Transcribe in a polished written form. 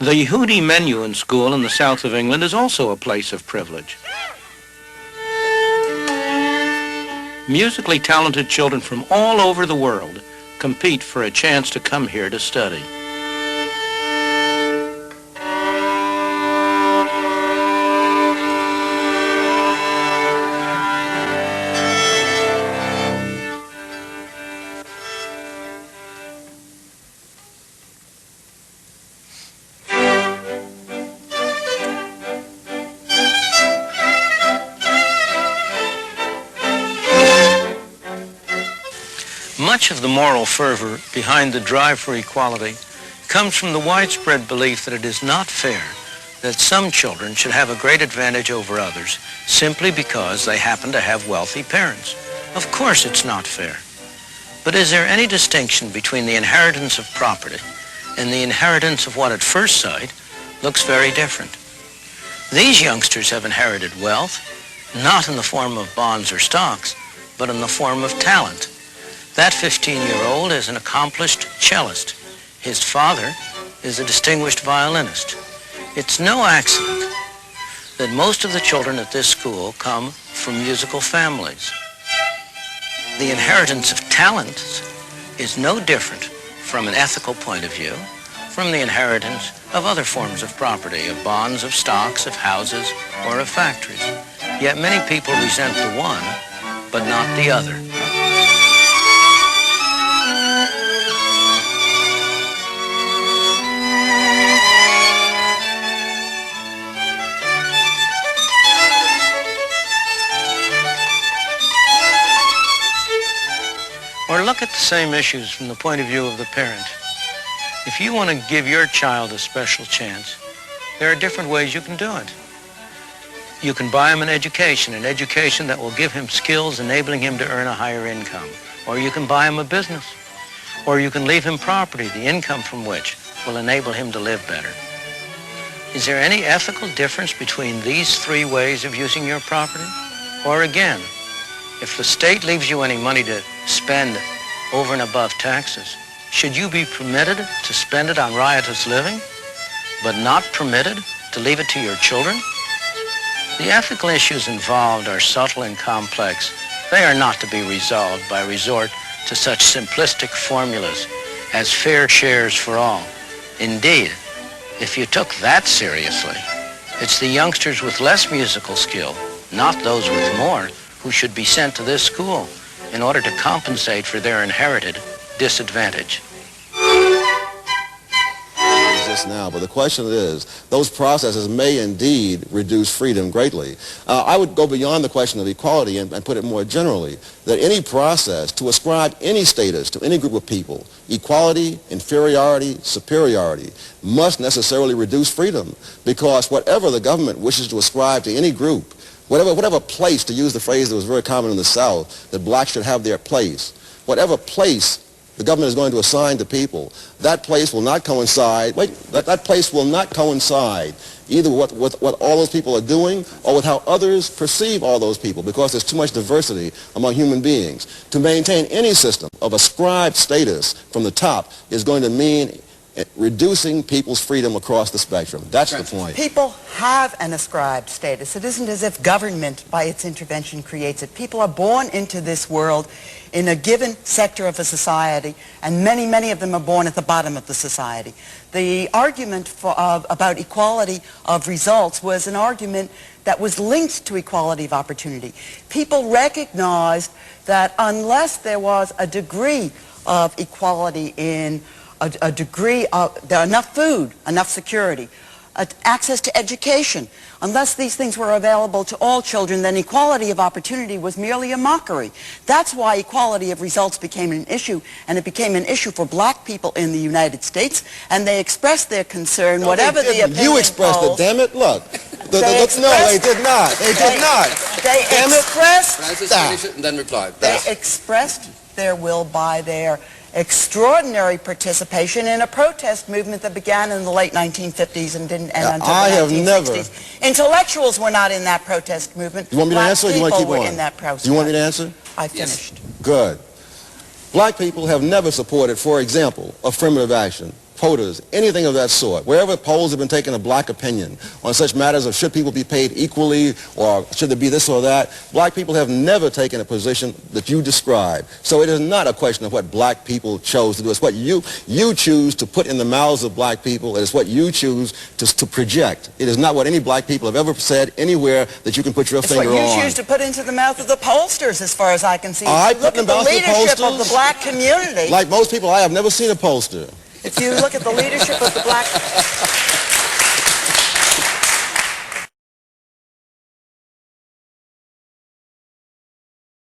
The Yehudi Menuhin School in the south of England is also a place of privilege. Musically talented children from all over the world compete for a chance to come here to study. Much of the moral fervor behind the drive for equality comes from the widespread belief that it is not fair that some children should have a great advantage over others simply because they happen to have wealthy parents. Of course it's not fair. But is there any distinction between the inheritance of property and the inheritance of what at first sight looks very different? These youngsters have inherited wealth, not in the form of bonds or stocks, but in the form of talent. That 15-year-old is an accomplished cellist. His father is a distinguished violinist. It's no accident that most of the children at this school come from musical families. The inheritance of talents is no different from an ethical point of view from the inheritance of other forms of property, of bonds, of stocks, of houses, or of factories. Yet many people resent the one, but not the other. Or look at the same issues from the point of view of the parent. If you want to give your child a special chance, there are different ways you can do it. You can buy him an education that will give him skills enabling him to earn a higher income. Or you can buy him a business. Or you can leave him property, the income from which will enable him to live better. Is there any ethical difference between these three ways of using your property? Or again, if the state leaves you any money to spend over and above taxes, should you be permitted to spend it on riotous living, but not permitted to leave it to your children? The ethical issues involved are subtle and complex. They are not to be resolved by resort to such simplistic formulas as fair shares for all. Indeed, if you took that seriously, it's the youngsters with less musical skill, not those with more, who should be sent to this school in order to compensate for their inherited disadvantage. Just now, but the question is, those processes may indeed reduce freedom greatly. I would go beyond the question of equality and put it more generally, that any process to ascribe any status to any group of people, equality, inferiority, superiority, must necessarily reduce freedom, because whatever the government wishes to ascribe to any group, whatever place, to use the phrase that was very common in the South, that blacks should have their place, whatever place the government is going to assign to people, that place will not coincide, that place will not coincide either with what all those people are doing or with how others perceive all those people, because there's too much diversity among human beings. To maintain any system of ascribed status from the top is going to mean reducing people's freedom across the spectrum. That's the point. People have an ascribed status. It isn't as if government, by its intervention, creates it. People are born into this world in a given sector of a society, and many, many of them are born at the bottom of the society. The argument about equality of results was an argument that was linked to equality of opportunity. People recognized that unless there was a degree of equality in a degree of enough food, enough security, access to education, unless these things were available to all children, then equality of opportunity was merely a mockery. That's why equality of results became an issue, and it became an issue for black people in the United States, and they expressed their concern, no, whatever the opinion You expressed polls, it, damn it, look. No, they did not. They did not. They expressed, Francis, finish it and then reply. They expressed their will by their extraordinary participation in a protest movement that began in the late 1950s and didn't end until the 1960s. Intellectuals were not in that protest movement. You want me to answer or do you want to keep on? In that protest. You want me to answer? I finished. Good. Black people have never supported, for example, affirmative action. quotas, anything of that sort, wherever polls have been taken of black opinion on such matters of should people be paid equally or should there be this or that, black people have never taken a position that you describe. So it is not a question of what black people chose to do. It's what you choose to put in the mouths of black people. It is what you choose to project. It is not what any black people have ever said anywhere that you can put your finger on. It's what you choose to put into the mouth of the pollsters, as far as I can see. I If you look at the leadership of the black community. Like most people, I have never seen a pollster. If you look at the leadership of the black